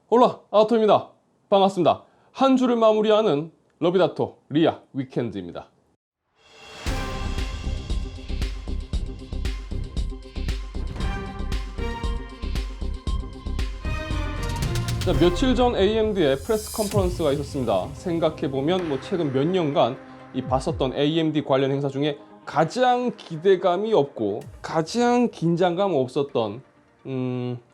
홀라 아토입니다. 반갑습니다. 한 주를 마무리하는 러비다토 리아 위켄드입니다. 자, 며칠 전 AMD의 프레스 컨퍼런스가 있었습니다. 생각해보면 최근 몇 년간 봤었던 AMD 관련 행사 중에 가장 기대감이 없고 가장 긴장감 없었던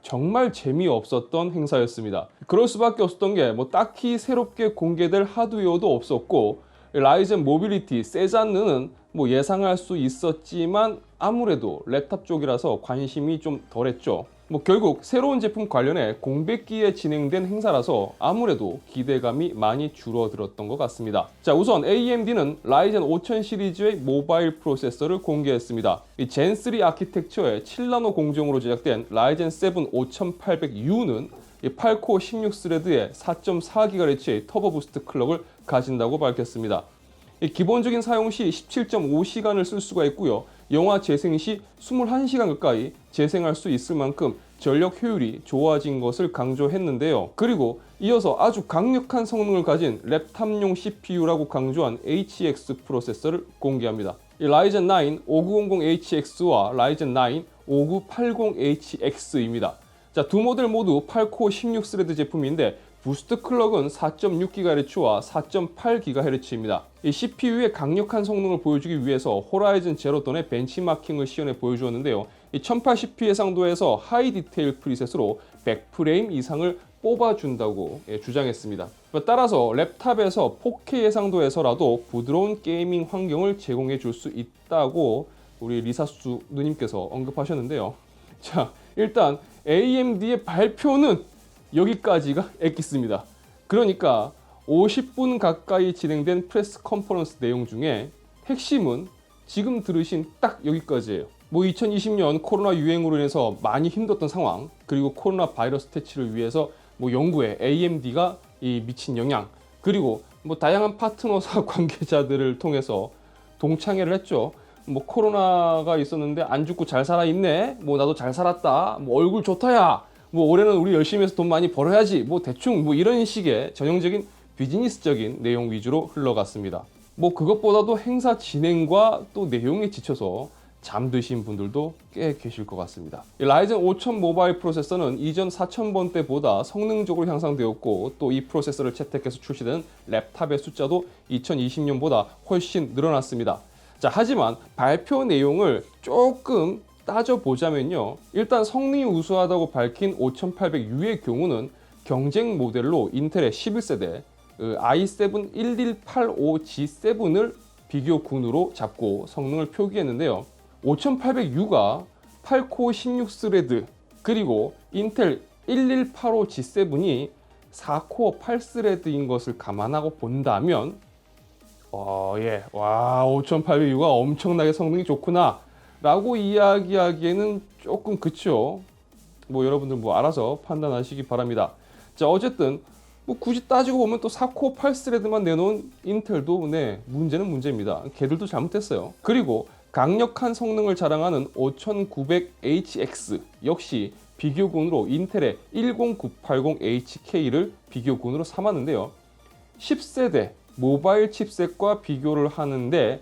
정말 재미없었던 행사였습니다. 그럴 수밖에 없었던 게 딱히 새롭게 공개될 하드웨어도 없었고, 라이젠 모빌리티 세잔느는 예상할 수 있었지만 아무래도 랩탑 쪽이라서 관심이 좀 덜했죠. 결국 새로운 제품 관련해 공백기에 진행된 행사라서 아무래도 기대감이 많이 줄어들었던 것 같습니다. 자, 우선 AMD는 라이젠 5000 시리즈의 모바일 프로세서를 공개했습니다. 이 젠3 아키텍처의 7나노 공정으로 제작된 라이젠 7 5800U는 8코어 16스레드의 4.4GHz의 터보 부스트 클럭을 가진다고 밝혔습니다. 기본적인 사용 시 17.5시간을 쓸 수가 있고요. 영화 재생 시 21시간 가까이 재생할 수 있을 만큼 전력 효율이 좋아진 것을 강조했는데요. 그리고 이어서 아주 강력한 성능을 가진 랩탑용 CPU라고 강조한 HX 프로세서를 공개합니다. 라이젠 9 5900HX와 라이젠 9 5980HX입니다. 자, 두 모델 모두 8코어 16스레드 제품인데 부스트 클럭은 4.6GHz와 4.8GHz입니다. 이 CPU의 강력한 성능을 보여주기 위해서 호라이즌 제로던의 벤치마킹을 시연해 보여주었는데요. 이 1080p 해상도에서 하이 디테일 프리셋으로 100프레임 이상을 뽑아준다고 주장했습니다. 따라서 랩탑에서 4K 해상도에서라도 부드러운 게이밍 환경을 제공해 줄 수 있다고 우리 리사수 누님께서 언급하셨는데요. 자, 일단 AMD의 발표는 여기까지가 엑기스입니다. 그러니까 50분 가까이 진행된 프레스 컨퍼런스 내용 중에 핵심은 지금 들으신 딱 여기까지예요. 2020년 코로나 유행으로 인해서 많이 힘들었던 상황, 그리고 코로나 바이러스 퇴치를 위해서 연구에 AMD가 미친 영향, 그리고 다양한 파트너사 관계자들을 통해서 동창회를 했죠. 코로나가 있었는데 안 죽고 잘 살아있네, 나도 잘 살았다, 얼굴 좋다야, 올해는 우리 열심히 해서 돈 많이 벌어야지, 대충 이런 식의 전형적인 비즈니스적인 내용 위주로 흘러갔습니다. 그것보다도 행사 진행과 또 내용에 지쳐서 잠드신 분들도 꽤 계실 것 같습니다. 라이젠 5000 모바일 프로세서는 이전 4000번대보다 성능적으로 향상되었고, 또 이 프로세서를 채택해서 출시된 랩탑의 숫자도 2020년보다 훨씬 늘어났습니다. 자, 하지만 발표 내용을 조금 따져보자면요, 일단 성능이 우수하다고 밝힌 5800U의 경우는 경쟁 모델로 인텔의 11세대 i7 1185G7을 비교군으로 잡고 성능을 표기했는데요. 5800U가 8코어 16스레드, 그리고 인텔 1185G7이 4코어 8스레드인 것을 감안하고 본다면 5800U가 엄청나게 성능이 좋구나 라고 이야기하기에는 조금 그쵸. 여러분들 알아서 판단하시기 바랍니다. 자, 어쨌든 굳이 따지고 보면 또 4코어 8스레드만 내놓은 인텔도 문제는 문제입니다. 걔들도 잘못했어요. 그리고 강력한 성능을 자랑하는 5900HX 역시 비교군으로 인텔의 10980HK를 비교군으로 삼았는데요. 10세대 모바일 칩셋과 비교를 하는데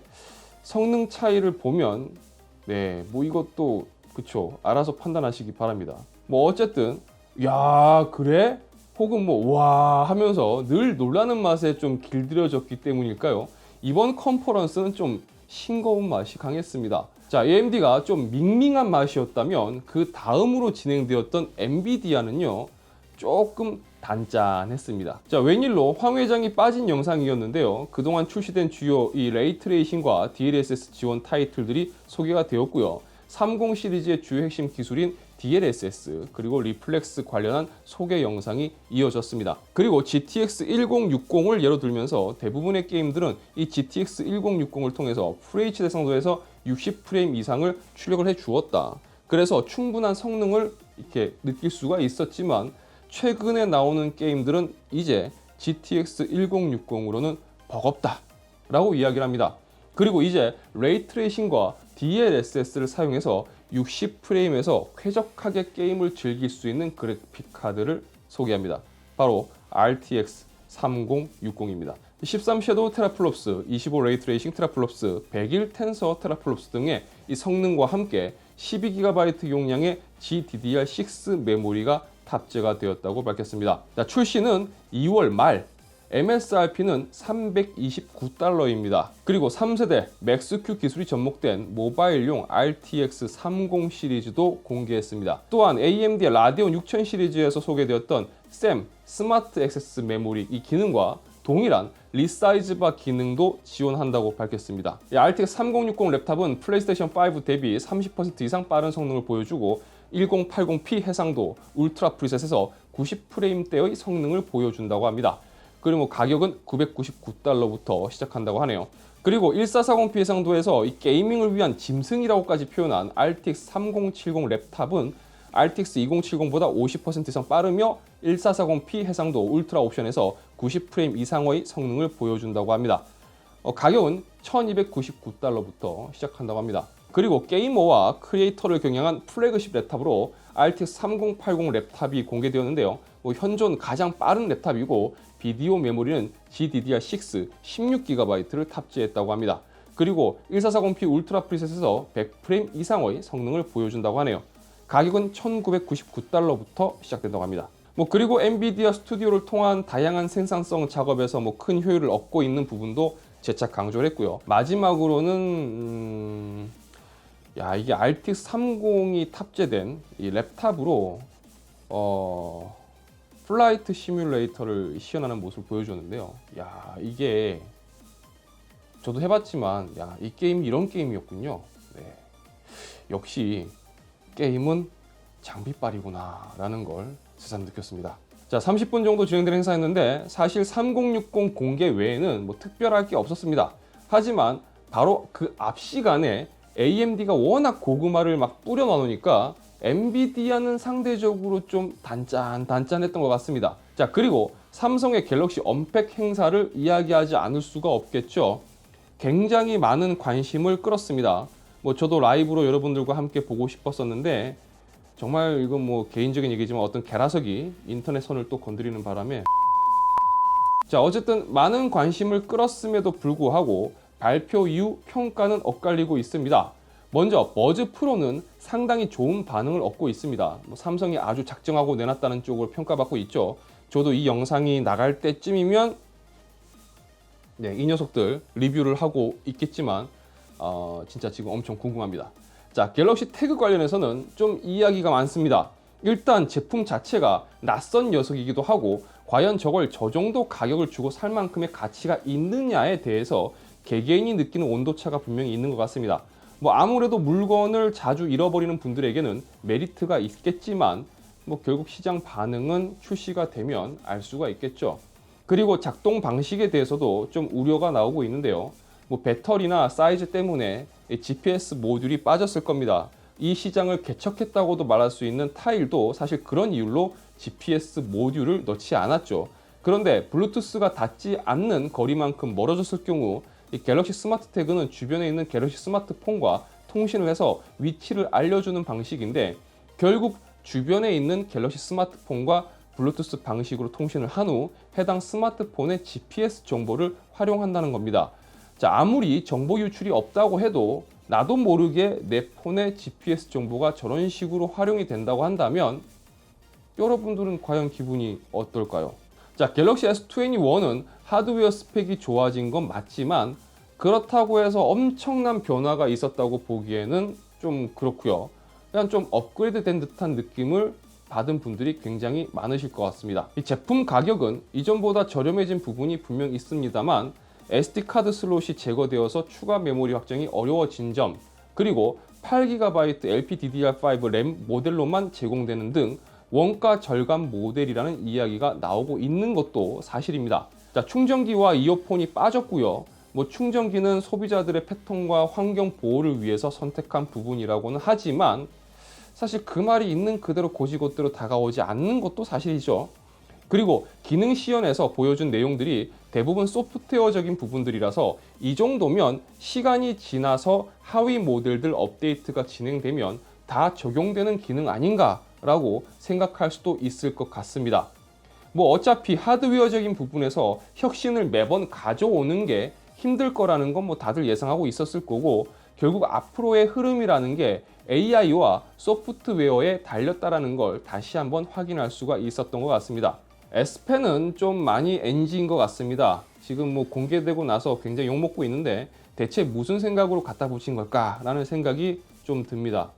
성능 차이를 보면 이것도 그쵸, 알아서 판단하시기 바랍니다. 어쨌든 야 그래? 혹은 와 하면서 늘 놀라는 맛에 좀 길들여졌기 때문일까요? 이번 컨퍼런스는 좀 싱거운 맛이 강했습니다. 자, AMD가 좀 밍밍한 맛이었다면 그 다음으로 진행되었던 엔비디아는요 조금 단짠했습니다. 자, 웬일로 황 회장이 빠진 영상이었는데요. 그동안 출시된 주요 레이트레이싱과 DLSS 지원 타이틀들이 소개가 되었고요. 30 시리즈의 주요 핵심 기술인 DLSS 그리고 리플렉스 관련한 소개 영상이 이어졌습니다. 그리고 GTX 1060을 예로 들면서 대부분의 게임들은 이 GTX 1060을 통해서 FHD 해상도에서 60프레임 이상을 출력을 해 주었다. 그래서 충분한 성능을 이렇게 느낄 수가 있었지만 최근에 나오는 게임들은 이제 GTX 1060으로는 버겁다 라고 이야기를 합니다. 그리고 이제 레이트레이싱과 DLSS를 사용해서 60프레임에서 쾌적하게 게임을 즐길 수 있는 그래픽 카드를 소개합니다. 바로 RTX 3060입니다. 13 섀도우 테라플롭스, 25 레이트레이싱 테라플롭스, 101 텐서 테라플롭스 등의 이 성능과 함께 12GB 용량의 GDDR6 메모리가 탑재가 되었다고 밝혔습니다. 자, 출시는 2월 말, MSRP는 $329입니다. 그리고 3세대 맥스Q 기술이 접목된 모바일용 RTX 30 시리즈도 공개했습니다. 또한 AMD의 라데온 6000 시리즈에서 소개되었던 SAM 스마트 액세스 메모리 이 기능과 동일한 리사이즈바 기능도 지원한다고 밝혔습니다. RTX 3060 랩탑은 플레이스테이션 5 대비 30% 이상 빠른 성능을 보여주고 1080p 해상도 울트라 프리셋에서 90프레임대의 성능을 보여준다고 합니다. 그리고 가격은 $999부터 시작한다고 하네요. 그리고 1440p 해상도에서 이 게이밍을 위한 짐승이라고까지 표현한 RTX 3070 랩탑은 RTX 2070보다 50% 이상 빠르며 1440p 해상도 울트라 옵션에서 90프레임 이상의 성능을 보여준다고 합니다. 가격은 $1299부터 시작한다고 합니다. 그리고 게이머와 크리에이터를 겨냥한 플래그십 랩탑으로 RTX 3080 랩탑이 공개되었는데요. 현존 가장 빠른 랩탑이고 비디오 메모리는 GDDR6 16GB를 탑재했다고 합니다. 그리고 1440p 울트라 프리셋에서 100프레임 이상의 성능을 보여준다고 하네요. 가격은 $1999부터 시작된다고 합니다. 그리고 엔비디아 스튜디오를 통한 다양한 생산성 작업에서 큰 효율을 얻고 있는 부분도 재차 강조를 했고요. 마지막으로는 이게 RTX 30이 탑재된 이 랩탑으로 플라이트 시뮬레이터를 시연하는 모습을 보여줬는데요. 이게 저도 해봤지만 이 게임이 이런 게임이었군요. 네. 역시 게임은 장비빨이구나 라는 걸 새삼 느꼈습니다. 자, 30분 정도 진행된 행사였는데 사실 3060 공개 외에는 특별할 게 없었습니다. 하지만 바로 그 앞 시간에 AMD가 워낙 고구마를 막 뿌려 넣으니까 엔비디아는 상대적으로 좀 단짠했던 것 같습니다. 자, 그리고 삼성의 갤럭시 언팩 행사를 이야기하지 않을 수가 없겠죠. 굉장히 많은 관심을 끌었습니다. 저도 라이브로 여러분들과 함께 보고 싶었었는데 정말 이건 개인적인 얘기지만 어떤 게라석이 인터넷 선을 또 건드리는 바람에 어쨌든 많은 관심을 끌었음에도 불구하고 발표 이후 평가는 엇갈리고 있습니다. 먼저 버즈 프로는 상당히 좋은 반응을 얻고 있습니다. 삼성이 아주 작정하고 내놨다는 쪽으로 평가받고 있죠. 저도 이 영상이 나갈 때쯤이면 이 녀석들 리뷰를 하고 있겠지만 진짜 지금 엄청 궁금합니다. 자, 갤럭시 태그 관련해서는 좀 이야기가 많습니다. 일단 제품 자체가 낯선 녀석이기도 하고 과연 저걸 저 정도 가격을 주고 살 만큼의 가치가 있느냐에 대해서 개개인이 느끼는 온도차가 분명히 있는 것 같습니다. 아무래도 물건을 자주 잃어버리는 분들에게는 메리트가 있겠지만 결국 시장 반응은 출시가 되면 알 수가 있겠죠. 그리고 작동 방식에 대해서도 좀 우려가 나오고 있는데요. 배터리나 사이즈 때문에 GPS 모듈이 빠졌을 겁니다. 이 시장을 개척했다고도 말할 수 있는 타일도 사실 그런 이유로 GPS 모듈을 넣지 않았죠. 그런데 블루투스가 닿지 않는 거리만큼 멀어졌을 경우 이 갤럭시 스마트 태그는 주변에 있는 갤럭시 스마트폰과 통신을 해서 위치를 알려주는 방식인데 결국 주변에 있는 갤럭시 스마트폰과 블루투스 방식으로 통신을 한 후 해당 스마트폰의 GPS 정보를 활용한다는 겁니다. 자, 아무리 정보 유출이 없다고 해도 나도 모르게 내 폰의 GPS 정보가 저런 식으로 활용이 된다고 한다면 여러분들은 과연 기분이 어떨까요? 자, 갤럭시 S21은 하드웨어 스펙이 좋아진 건 맞지만 그렇다고 해서 엄청난 변화가 있었다고 보기에는 좀 그렇고요. 그냥 좀 업그레이드된 듯한 느낌을 받은 분들이 굉장히 많으실 것 같습니다. 이 제품 가격은 이전보다 저렴해진 부분이 분명 있습니다만 SD카드 슬롯이 제거되어서 추가 메모리 확장이 어려워진 점, 그리고 8GB LPDDR5 램 모델로만 제공되는 등 원가 절감 모델이라는 이야기가 나오고 있는 것도 사실입니다. 자, 충전기와 이어폰이 빠졌고요. 충전기는 소비자들의 패턴과 환경 보호를 위해서 선택한 부분이라고는 하지만 사실 그 말이 있는 그대로 곧이곧대로 다가오지 않는 것도 사실이죠. 그리고 기능 시연에서 보여준 내용들이 대부분 소프트웨어적인 부분들이라서 이 정도면 시간이 지나서 하위 모델들 업데이트가 진행되면 다 적용되는 기능 아닌가 라고 생각할 수도 있을 것 같습니다. 뭐 어차피 하드웨어적인 부분에서 혁신을 매번 가져오는 게 힘들 거라는 건 뭐 다들 예상하고 있었을 거고, 결국 앞으로의 흐름이라는 게 AI와 소프트웨어에 달렸다라는 걸 다시 한번 확인할 수가 있었던 것 같습니다. S펜은 좀 많이 NG인 것 같습니다. 지금 뭐 공개되고 나서 굉장히 욕먹고 있는데 대체 무슨 생각으로 갖다 붙인 걸까라는 생각이 좀 듭니다.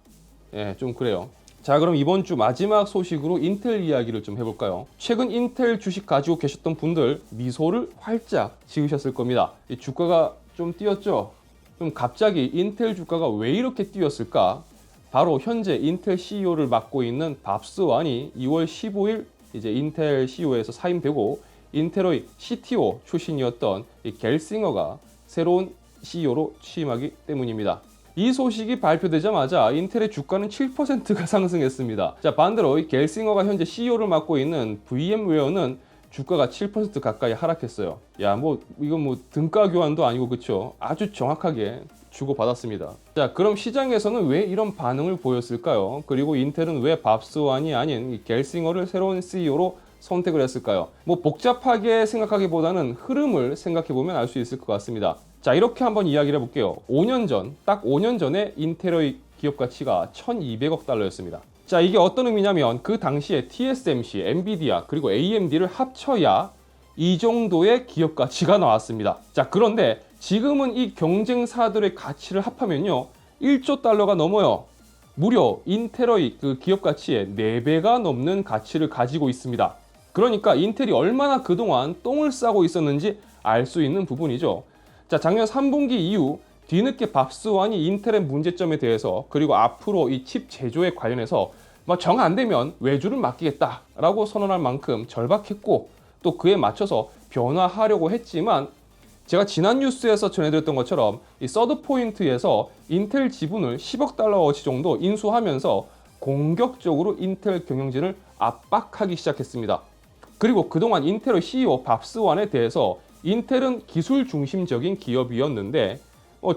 예, 좀 그래요. 자, 그럼 이번 주 마지막 소식으로 인텔 이야기를 좀 해볼까요? 최근 인텔 주식 가지고 계셨던 분들 미소를 활짝 지으셨을 겁니다. 이 주가가 좀 뛰었죠? 그럼 갑자기 인텔 주가가 왜 이렇게 뛰었을까? 바로 현재 인텔 CEO를 맡고 있는 밥스 완이 2월 15일 이제 인텔 CEO에서 사임되고, 인텔의 CTO 출신이었던 이 겔싱어가 새로운 CEO로 취임하기 때문입니다. 이 소식이 발표되자마자 인텔의 주가는 7%가 상승했습니다. 자, 반대로 이 겔싱어가 현재 CEO를 맡고 있는 VM웨어는 주가가 7% 가까이 하락했어요. 야, 뭐 이건 뭐 등가 교환도 아니고 그쵸? 아주 정확하게 주고받았습니다. 자, 그럼 시장에서는 왜 이런 반응을 보였을까요? 그리고 인텔은 왜 밥스완이 아닌 이 겔싱어를 새로운 CEO로 선택을 했을까요? 뭐 복잡하게 생각하기보다는 흐름을 생각해보면 알 수 있을 것 같습니다. 자, 이렇게 한번 이야기를 해볼게요. 5년 전, 딱 5년 전에 인텔의 기업 가치가 1200억 달러였습니다. 자, 이게 어떤 의미냐면 그 당시에 TSMC, 엔비디아 그리고 AMD를 합쳐야 이 정도의 기업 가치가 나왔습니다. 자, 그런데 지금은 이 경쟁사들의 가치를 합하면요 1조 달러가 넘어요. 무려 인텔의 그 기업 가치의 4배가 넘는 가치를 가지고 있습니다. 그러니까 인텔이 얼마나 그동안 똥을 싸고 있었는지 알 수 있는 부분이죠. 자, 작년 3분기 이후 뒤늦게 밥스완이 인텔의 문제점에 대해서 그리고 앞으로 이 칩 제조에 관련해서 뭐 정 안 되면 외주를 맡기겠다라고 선언할 만큼 절박했고, 또 그에 맞춰서 변화하려고 했지만 제가 지난 뉴스에서 전해드렸던 것처럼 이 서드포인트에서 인텔 지분을 10억 달러어치 정도 인수하면서 공격적으로 인텔 경영진을 압박하기 시작했습니다. 그리고 그동안 인텔의 CEO 밥스완에 대해서 인텔은 기술 중심적인 기업이었는데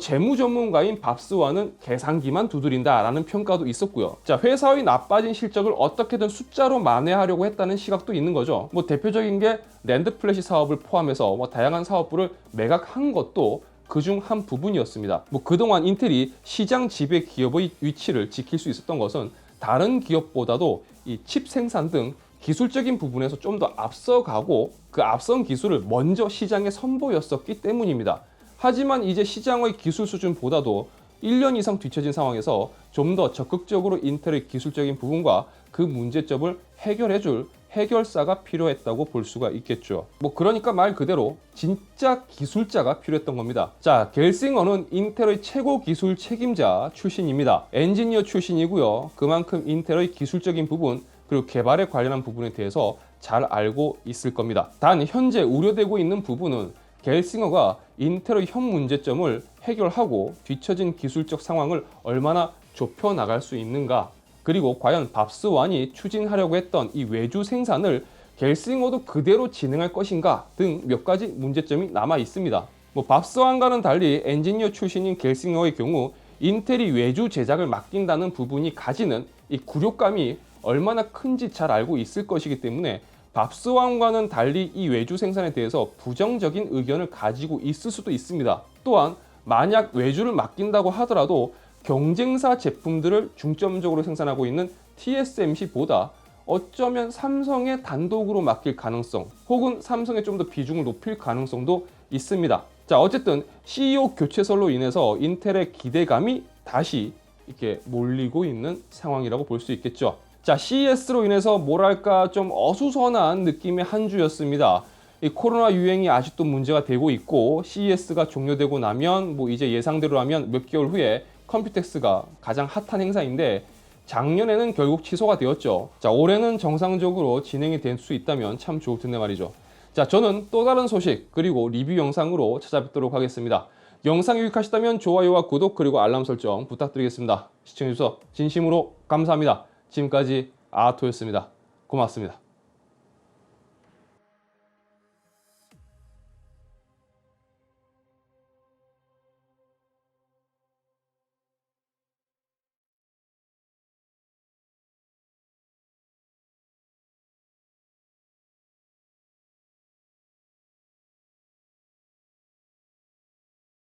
재무 전문가인 밥스완은 계산기만 두드린다라는 평가도 있었고요. 자, 회사의 나빠진 실적을 어떻게든 숫자로 만회하려고 했다는 시각도 있는 거죠. 뭐 대표적인 게 낸드 플래시 사업을 포함해서 다양한 사업부를 매각한 것도 그중 한 부분이었습니다. 뭐 그동안 인텔이 시장 지배 기업의 위치를 지킬 수 있었던 것은 다른 기업보다도 이 칩 생산 등 기술적인 부분에서 좀 더 앞서가고 그 앞선 기술을 먼저 시장에 선보였었기 때문입니다. 하지만 이제 시장의 기술 수준보다도 1년 이상 뒤처진 상황에서 좀 더 적극적으로 인텔의 기술적인 부분과 그 문제점을 해결해줄 해결사가 필요했다고 볼 수가 있겠죠. 뭐 그러니까 말 그대로 진짜 기술자가 필요했던 겁니다. 자, 겔싱어는 인텔의 최고 기술 책임자 출신입니다. 엔지니어 출신이고요. 그만큼 인텔의 기술적인 부분 그리고 개발에 관련한 부분에 대해서 잘 알고 있을 겁니다. 단 현재 우려되고 있는 부분은 겔싱어가 인텔의 현 문제점을 해결하고 뒤처진 기술적 상황을 얼마나 좁혀 나갈 수 있는가, 그리고 과연 밥스완이 추진하려고 했던 이 외주 생산을 겔싱어도 그대로 진행할 것인가 등 몇 가지 문제점이 남아 있습니다. 뭐 밥스완과는 달리 엔지니어 출신인 겔싱어의 경우 인텔이 외주 제작을 맡긴다는 부분이 가지는 이 굴욕감이 얼마나 큰지 잘 알고 있을 것이기 때문에 밥스완과는 달리 이 외주 생산에 대해서 부정적인 의견을 가지고 있을 수도 있습니다. 또한 만약 외주를 맡긴다고 하더라도 경쟁사 제품들을 중점적으로 생산하고 있는 TSMC보다 어쩌면 삼성에 단독으로 맡길 가능성, 혹은 삼성에 좀 더 비중을 높일 가능성도 있습니다. 자, 어쨌든 CEO 교체설로 인해서 인텔의 기대감이 다시 이렇게 몰리고 있는 상황이라고 볼 수 있겠죠. 자, CES로 인해서 뭐랄까 좀 어수선한 느낌의 한 주였습니다. 이 코로나 유행이 아직도 문제가 되고 있고, CES가 종료되고 나면 뭐 이제 예상대로라면 몇 개월 후에 컴퓨텍스가 가장 핫한 행사인데 작년에는 결국 취소가 되었죠. 자, 올해는 정상적으로 진행이 될 수 있다면 참 좋을 텐데 말이죠. 자, 저는 또 다른 소식 그리고 리뷰 영상으로 찾아뵙도록 하겠습니다. 영상이 유익하시다면 좋아요와 구독 그리고 알람 설정 부탁드리겠습니다. 시청해주셔서 진심으로 감사합니다. 지금까지 아토였습니다. 고맙습니다.